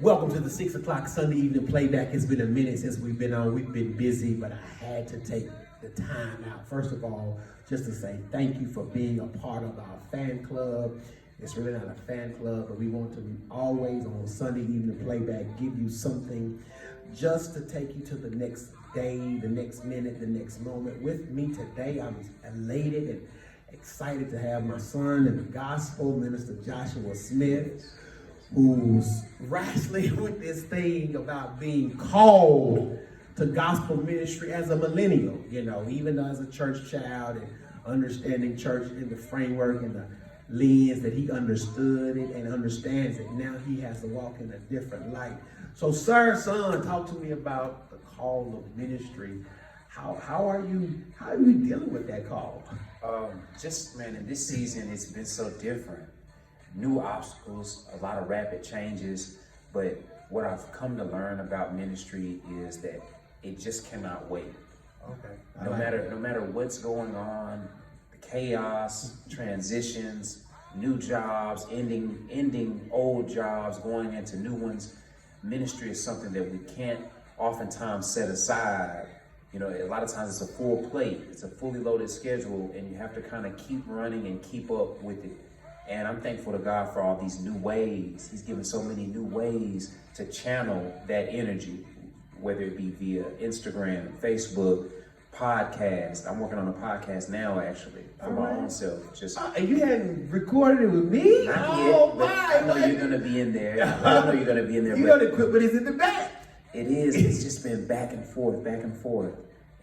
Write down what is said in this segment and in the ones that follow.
Welcome to the 6 o'clock Sunday evening playback. It's been a minute since we've been on. We've been busy, but I had to take the time out. First of all, just to say thank you for being a part of our fan club. It's really not a fan club, but we want to always on Sunday evening playback give you something just to take you to the next day, the next minute, the next moment. With me today, I'm elated and excited to have my son in the gospel, Minister Joshua Smith, who's wrestling with this thing about being called to gospel ministry as a millennial, even as a church child and understanding church in the framework and the lens that he understood it and understands it. Now he has to walk in a different light. So, son, talk to me about the call of ministry. How are you dealing with that call? In this season, it's been so different. New obstacles, a lot of rapid changes, but what I've come to learn about ministry is that it just cannot wait. Okay. No matter what's going on, the chaos, transitions, new jobs, ending old jobs, going into new ones, ministry is something that we can't oftentimes set aside. A lot of times it's a full plate, it's a fully loaded schedule, and you have to kind of keep running and keep up with it. And I'm thankful to God for all these new ways. He's given so many new ways to channel that energy, whether it be via Instagram, Facebook, podcast. I'm working on a podcast now, actually, for my own self. And you hadn't recorded it with me? Not yet, but I know you're going to be in there. I know you're going to be in there. You know the equipment is in the back. It is. It's just been back and forth.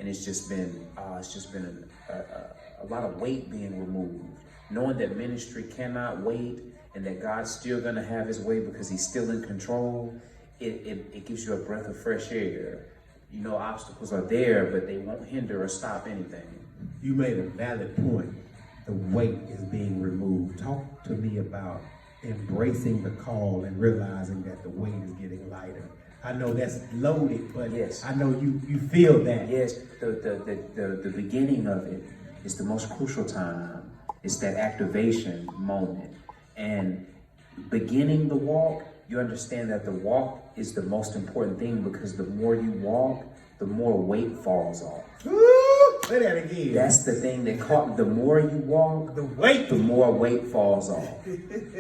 And it's just been a lot of weight being removed. Knowing that ministry cannot wait and that God's still going to have his way because he's still in control, it gives you a breath of fresh air. Obstacles are there, but they won't hinder or stop anything. You made a valid point. The weight is being removed. Talk to me about embracing the call and realizing that the weight is getting lighter. I know that's loaded, but yes, I know you feel that. Yes, the beginning of it is the most crucial time. It's that activation moment. And beginning the walk, you understand that the walk is the most important thing because the more you walk, the more weight falls off. Ooh, say that again. That's the thing that caught. The more you walk, the more weight falls off.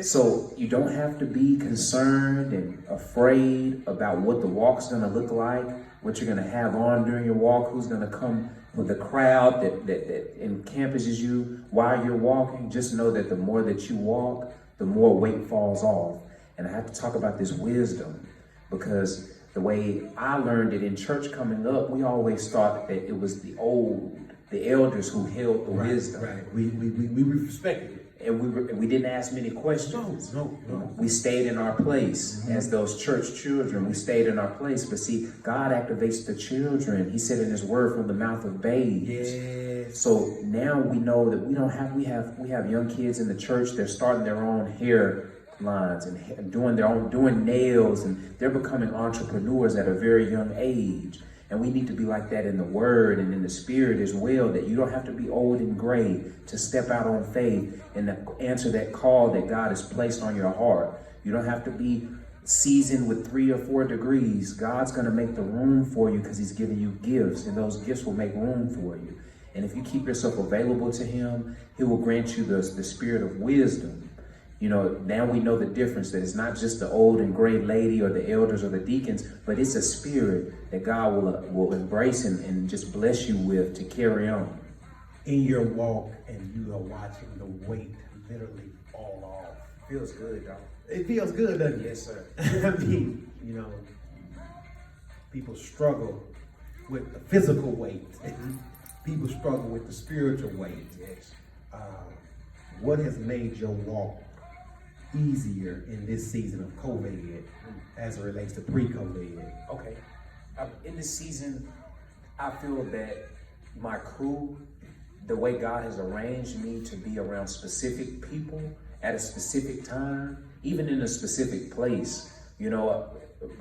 So you don't have to be concerned and afraid about what the walk's going to look like, what you're going to have on during your walk, who's going to come with the crowd that encompasses you while you're walking. Just know that the more that you walk, the more weight falls off. And I have to talk about this wisdom because the way I learned it in church coming up, we always thought that it was the elders who held the wisdom. Right. We respected it. And we didn't ask many questions. No. We stayed in our place as those church children. We stayed in our place. But see, God activates the children. He said in his word from the mouth of babes. Yes. So now we know that we have young kids in the church. They're starting their own hair lines and doing nails, and they're becoming entrepreneurs at a very young age. And we need to be like that in the word and in the spirit as well, that you don't have to be old and gray to step out on faith and answer that call that God has placed on your heart. You don't have to be seasoned with 3 or 4 degrees. God's going to make the room for you because he's giving you gifts, and those gifts will make room for you. And if you keep yourself available to him, he will grant you the spirit of wisdom. Now we know the difference, that it's not just the old and gray lady or the elders or the deacons, but it's a spirit that God will embrace and just bless you with to carry on. In your walk, and you are watching the weight literally fall off. Feels good, dog. It feels good, doesn't it? Yes, sir. I mean, people struggle with the physical weight. People struggle with the spiritual weight. Yes. What has made your walk easier in this season of COVID as it relates to pre-COVID? Okay. In this season, I feel that my crew, the way God has arranged me to be around specific people at a specific time, even in a specific place.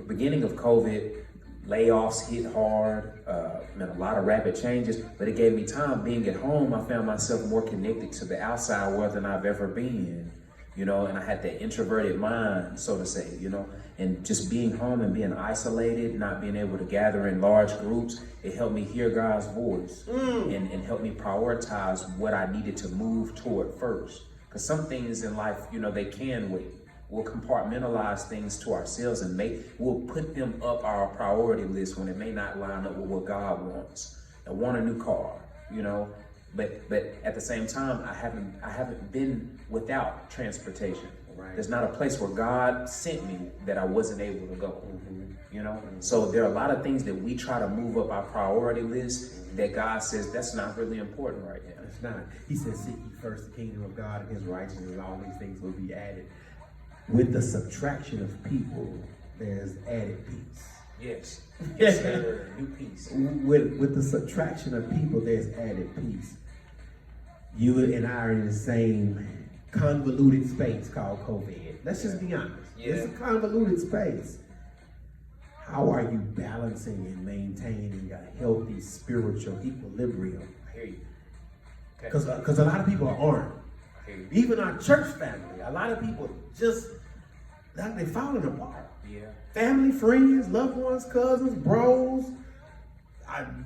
Beginning of COVID, layoffs hit hard, a lot of rapid changes, but it gave me time. Being at home, I found myself more connected to the outside world than I've ever been. you know, and I had that introverted mind, so to say, you know, and just being home and being isolated, not being able to gather in large groups, it helped me hear God's voice and helped me prioritize what I needed to move toward first. Because some things in life, you know, they can wait. We'll compartmentalize things to ourselves and we'll put them up our priority list when it may not line up with what God wants. I want a new car, you know, but at the same time, I haven't been without transportation. Right. There's not a place where God sent me that I wasn't able to go. You know, so there are a lot of things that we try to move up our priority list that God says that's not really important right now. It's not. He says, seek ye first the kingdom of God and his righteousness, and all these things will be added. With the subtraction of people, there's added peace. Yes. Yes, sir. New peace. With the subtraction of people, there's added peace. You and I are in the same convoluted space called COVID. Let's just be honest. Yeah. It's a convoluted space. How are you balancing and maintaining a healthy spiritual equilibrium? I hear you. Because a lot of people aren't. I hear you. Even our church family, a lot of people just, they're falling apart. Yeah. Family, friends, loved ones, cousins, bros,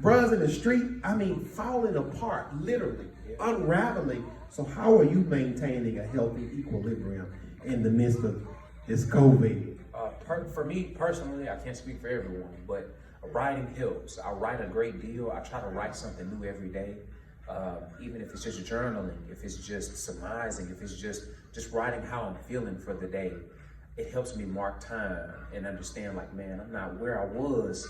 brothers in the street, I mean, falling apart, literally, unraveling. So how are you maintaining a healthy equilibrium in the midst of this COVID? For me personally, I can't speak for everyone, but writing helps. I write a great deal. I try to write something new every day. Even if it's just journaling, if it's just surmising, if it's just writing how I'm feeling for the day, it helps me mark time and understand, like, man, I'm not where I was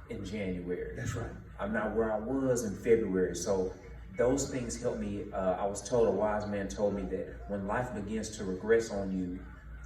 in January. That's right. I'm not where I was in February. So those things help me. I was told, a wise man told me that when life begins to regress on you,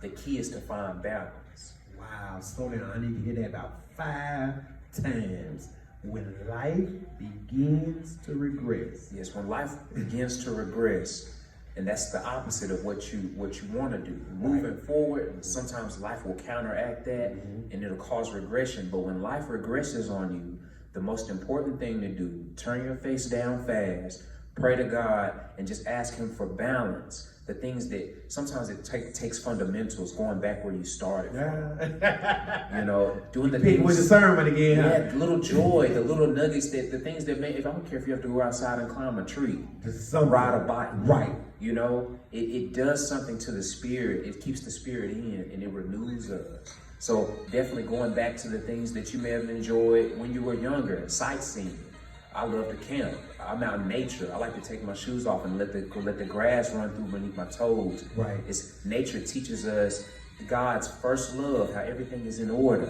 the key is to find balance. Wow, slow down. I need to hear that about 5 times. When life begins to regress. Yes, when life begins to regress, and that's the opposite of what you want to do. Moving forward, sometimes life will counteract that, and it'll cause regression. But when life regresses on you, the most important thing to do, turn your face down fast, pray to God, and just ask him for balance. The things that sometimes it takes fundamentals, going back where you started from. You know, doing the things with the sermon again. Yeah, the little joy, the little nuggets, the things that make. I don't care if you have to go outside and climb a tree, ride a bike. Right. You know, it does something to the spirit. It keeps the spirit in, and it renews us. So definitely going back to the things that you may have enjoyed when you were younger, sightseeing. I love to camp. I'm out in nature. I like to take my shoes off and let the grass run through beneath my toes. Right. It's nature teaches us God's first love, how everything is in order,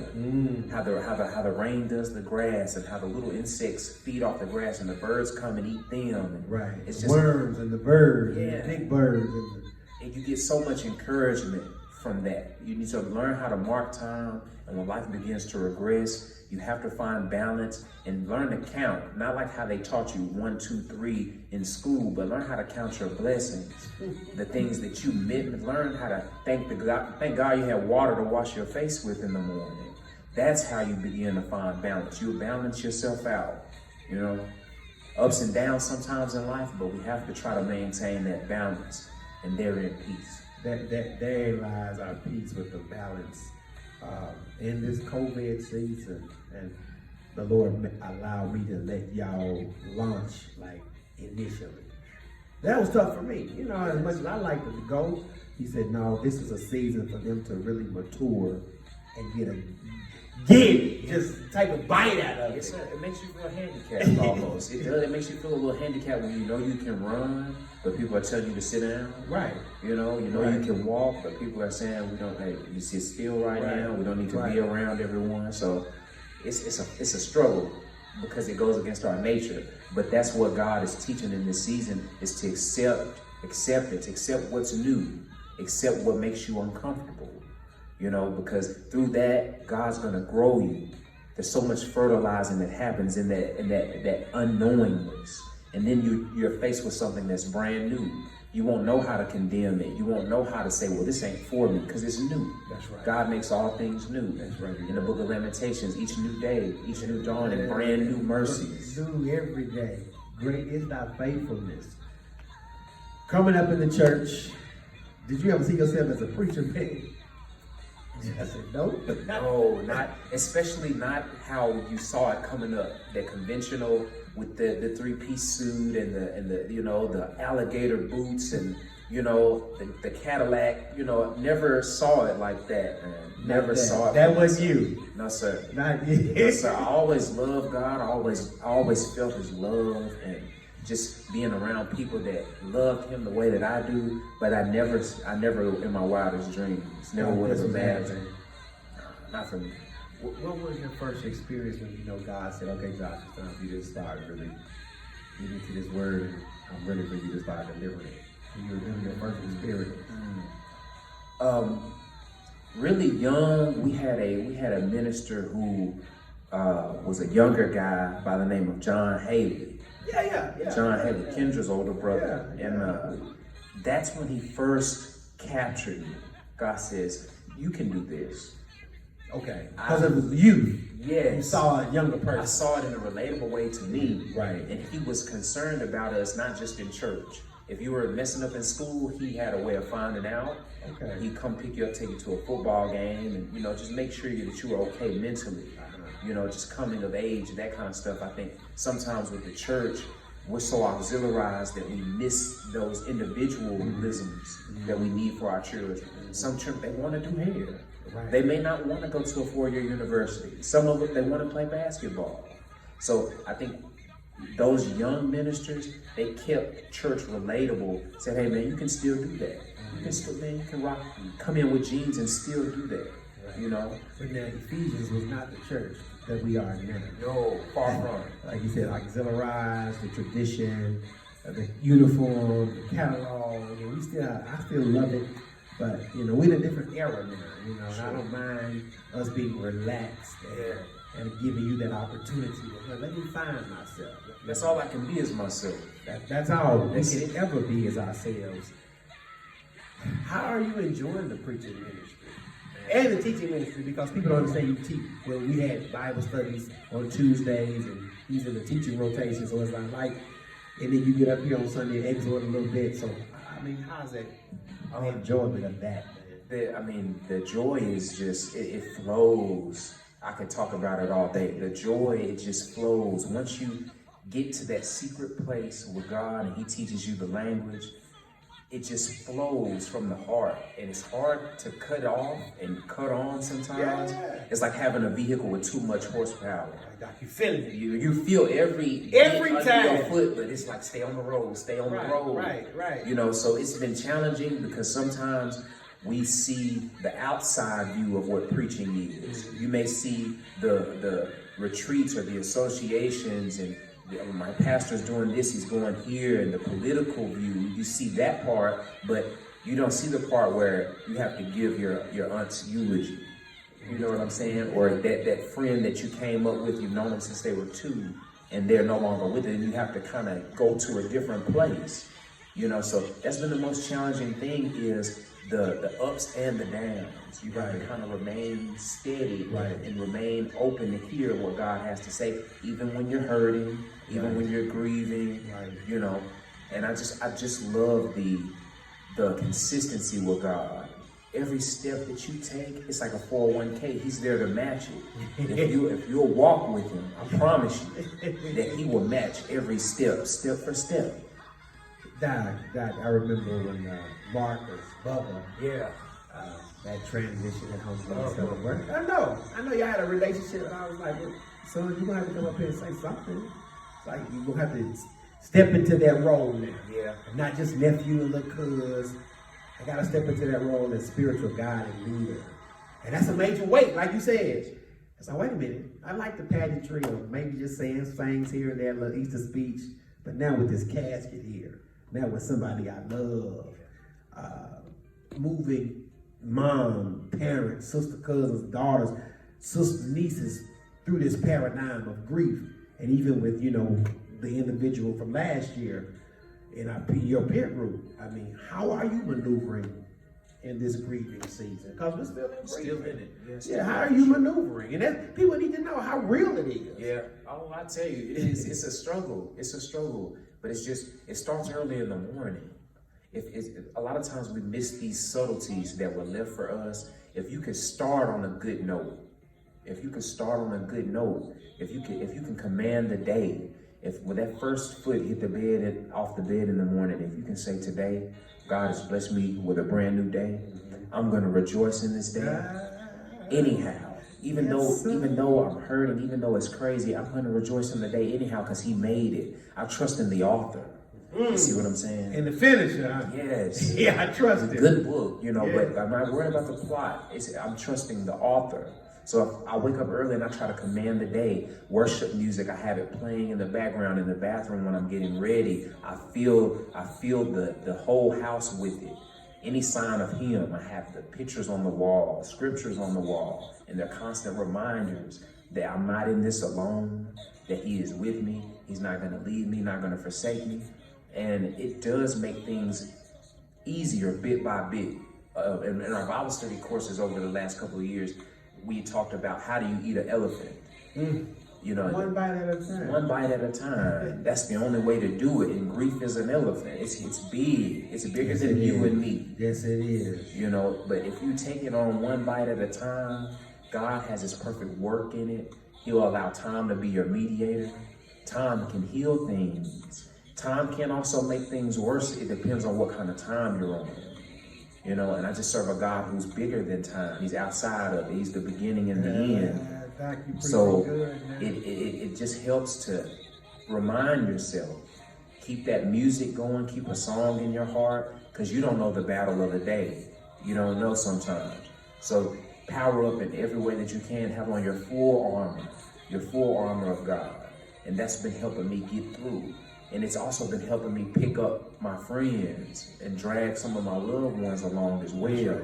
how the rain does the grass, and how the little insects feed off the grass, and the birds come and eat them. And right. It's the just worms and the birds, and the big birds, and you get so much encouragement from that. You need to learn how to mark time, and when life begins to regress, you have to find balance and learn to count. Not like how they taught you 1, 2, 3 in school, but learn how to count your blessings, the things that you meant. Learn how to thank God you had water to wash your face with in the morning. That's how you begin to find balance. You balance yourself out. You know, ups and downs sometimes in life, but we have to try to maintain that balance, and therein peace. There lies our peace with the balance. In this COVID season, and the Lord allowed me to let y'all launch like initially. That was tough for me. You know, as much as I like to go, he said, no, this is a season for them to really mature and just take a bite out of it. It makes you feel handicapped almost. It does. It makes you feel a little handicapped when you know you can run, but people are telling you to sit down. Right. You know Right. you can walk, but people are saying we don't. Hey, you sit still right now. We don't need to be around everyone. So it's a struggle because it goes against our nature. But that's what God is teaching in this season: is to accept what's new, accept what makes you uncomfortable. You know, because through that, God's gonna grow you. There's so much fertilizing that happens in that unknowingness. And then you're faced with something that's brand new. You won't know how to condemn it. You won't know how to say, well, this ain't for me, because it's new. That's right. God makes all things new. That's right. In the book of Lamentations, each new day, each new dawn, and brand new mercies. New every day. Great is thy faithfulness. Coming up in the church, Did you ever see yourself as a preacher, man? I said, no. No, not especially not how you saw it coming up. The conventional with the three-piece suit and the the alligator boots and the Cadillac. Never saw it like that, man. Never saw it. That was you. No, sir. Not you. No, sir. I always loved God. I always felt His love and just being around people that loved Him the way that I do. But I never in my wildest dreams never would have imagined. Not for me. What was your first experience when God said, "Okay, Josh, it's time for you to start really getting to this word, and I'm ready for you to start delivering it"? When you remember your first experience? Really young, we had a minister who was a younger guy by the name of John Haley. Yeah. John Haley, Kendra's older brother, and that's when he first captured me. God says, "You can do this." Okay, because it was you. Yes. You saw a younger person. I saw it in a relatable way to me. Right. And he was concerned about us, not just in church. If you were messing up in school, he had a way of finding out. Okay. He'd come pick you up, take you to a football game, and just make sure that you were okay mentally. Just coming of age, that kind of stuff. I think sometimes with the church, we're so auxiliarized that we miss those individualisms that we need for our children. Some church, they want to do hair. Right. They may not want to go to a 4-year university. Some of them, they want to play basketball. So I think those young ministers, they kept church relatable. Said, "Hey man, you can still do that. You can rock, come in with jeans and still do that." Right. But now Ephesians was not the church that we are now. No, far from it. Like you said, auxiliarized, the tradition, the uniform, the catalog. And I still love it. But we're in a different era now. And I don't mind us being relaxed and giving you that opportunity. Let me find myself. That's all I can be is myself. That's all we can ever be is ourselves. How are you enjoying the preaching ministry and the teaching ministry? Because people don't understand you teach. Well, we had Bible studies on Tuesdays, and these are the teaching rotations. So it's like, and then you get up here on Sunday and exhort a little bit. So how's that? The enjoyment of that, man. The joy is just, it flows. I could talk about it all day. The joy, it just flows. Once you get to that secret place with God and He teaches you the language, it just flows from the heart. And it's hard to cut off and cut on sometimes. Yeah. It's like having a vehicle with too much horsepower. Like you feeling it. You feel every time your foot, but it's like stay on the road, stay on the road. Right. So it's been challenging because sometimes we see the outside view of what preaching is. You may see the retreats or the associations and my pastor's doing this, he's going here, and the political view. You see that part, but you don't see the part where you have to give your aunt's eulogy. You know what I'm saying? Or that friend that you came up with, you've known them since they were 2, and they're no longer with it, and you have to kind of go to a different place. So that's been the most challenging thing is the ups and the downs. You got to kind of remain steady and remain open to hear what God has to say, even when you're hurting, even when you're grieving, And I just love the consistency with God. Every step that you take, it's like a 401k. He's there to match it. If you'll walk with Him, I promise you that He will match every step for step. Doc, I remember when Marcus, Bubba, that transition at home. I know y'all had a relationship, and I was like, well, son, you're gonna have to come up here and say something. It's like you're gonna have to step into that role now. Yeah. Not just nephew and little cuz. I gotta step into that role as spiritual guide and leader. And that's a major weight, like you said. I said, wait a minute. I like the pageantry of maybe just saying things here and there, a little Easter speech, but now with this casket here, now with somebody I love, moving mom, parents, sister, cousins, daughters, sister, nieces through this paradigm of grief. And even with, the individual from last year in your peer group. How are you maneuvering in this grieving season? Because we're still in grieving. Yeah, how are you maneuvering? And people need to know how real it is. Yeah. Oh, I tell you, it's a struggle. It's a struggle. But it starts early in the morning. If it's, a lot of times we miss these subtleties that were left for us. If you could start on a good note, if you can command the day, if when that first foot hit the bed off the bed in the morning, if you can say today, God has blessed me with a brand new day, I'm gonna rejoice in this day. Anyhow, even though I'm hurting, even though it's crazy, I'm gonna rejoice in the day anyhow because He made it. I trust in the author. You see what I'm saying? And the finisher, huh? Yes. Yeah, I trust it. Good book, but I'm not worried about the plot. I'm trusting the author. So if I wake up early and I try to command the day, worship music, I have it playing in the background in the bathroom when I'm getting ready. I feel the whole house with it. Any sign of Him, I have the pictures on the wall, scriptures on the wall, and they're constant reminders that I'm not in this alone, that He is with me. He's not going to leave me, not going to forsake me. And it does make things easier bit by bit. In our Bible study courses over the last couple of years, we talked about how do you eat an elephant. One bite at a time. One bite at a time. That's the only way to do it. And grief is an elephant. It's big. It's bigger than you and me. Yes, it is. But if you take it on one bite at a time, God has His perfect work in it. He'll allow time to be your mediator. Time can heal things. Time can also make things worse. It depends on what kind of time you're on. And I just serve a God who's bigger than time. He's outside of it. He's the beginning and the end. So it just helps to remind yourself, keep that music going, keep a song in your heart, because you don't know the battle of the day. You don't know sometimes. So power up in every way that you can. Have on your full armor of God. And that's been helping me get through. And it's also been helping me pick up my friends and drag some of my loved ones along as well.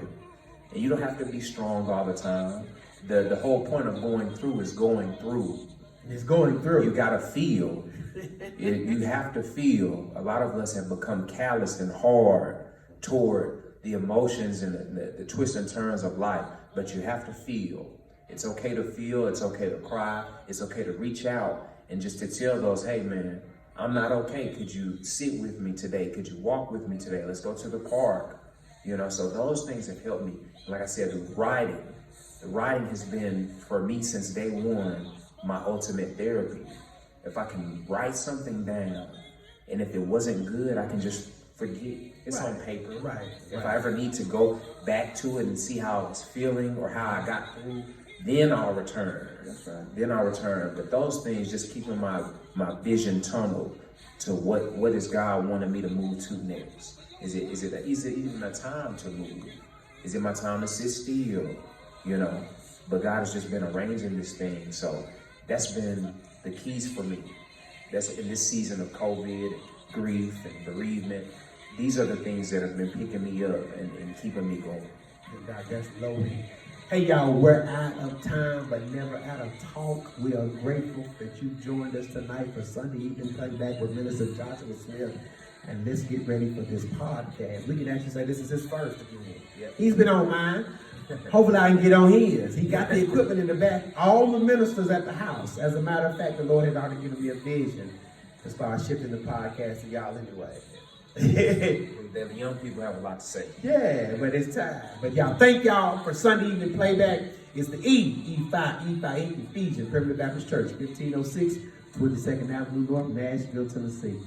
And you don't have to be strong all the time. The whole point of going through is going through. It's going through. You gotta feel. You have to feel. A lot of us have become calloused and hard toward the emotions and the twists and turns of life. But you have to feel. It's okay to feel. It's okay to cry. It's okay to reach out and just to tell those, hey man, I'm not okay. Could you sit with me today? Could you walk with me today? Let's go to the park. So those things have helped me. Like I said, the writing has been, for me since day one, my ultimate therapy. If I can write something down, and if it wasn't good, I can just forget. It's on paper. If I ever need to go back to it and see how it's feeling or how I got through, then I'll return. But those things just keeping my vision tunneled to what is God wanting me to move to next. Is it even a time to move? Is it my time to sit still? But God has just been arranging this thing. So that's been the keys for me. That's in this season of COVID, grief and bereavement. These are the things that have been picking me up and keeping me going. God, that's loaded. Hey y'all, we're out of time, but never out of talk. We are grateful that you joined us tonight for Sunday Evening Playback with Minister Joshua Smith. And let's get ready for this podcast. We can actually say this is his first again. Yep. He's been on mine. Hopefully I can get on his. He got the equipment in the back. All the ministers at the house. As a matter of fact, the Lord had already given me a vision as far as shifting the podcast to y'all anyway. The young people have a lot to say. Yeah, but it's time. But y'all, thank y'all for Sunday Evening Playback. It's the E5 Ephesians, Primitive Baptist Church, 1506, 22nd Avenue North, Nashville, Tennessee.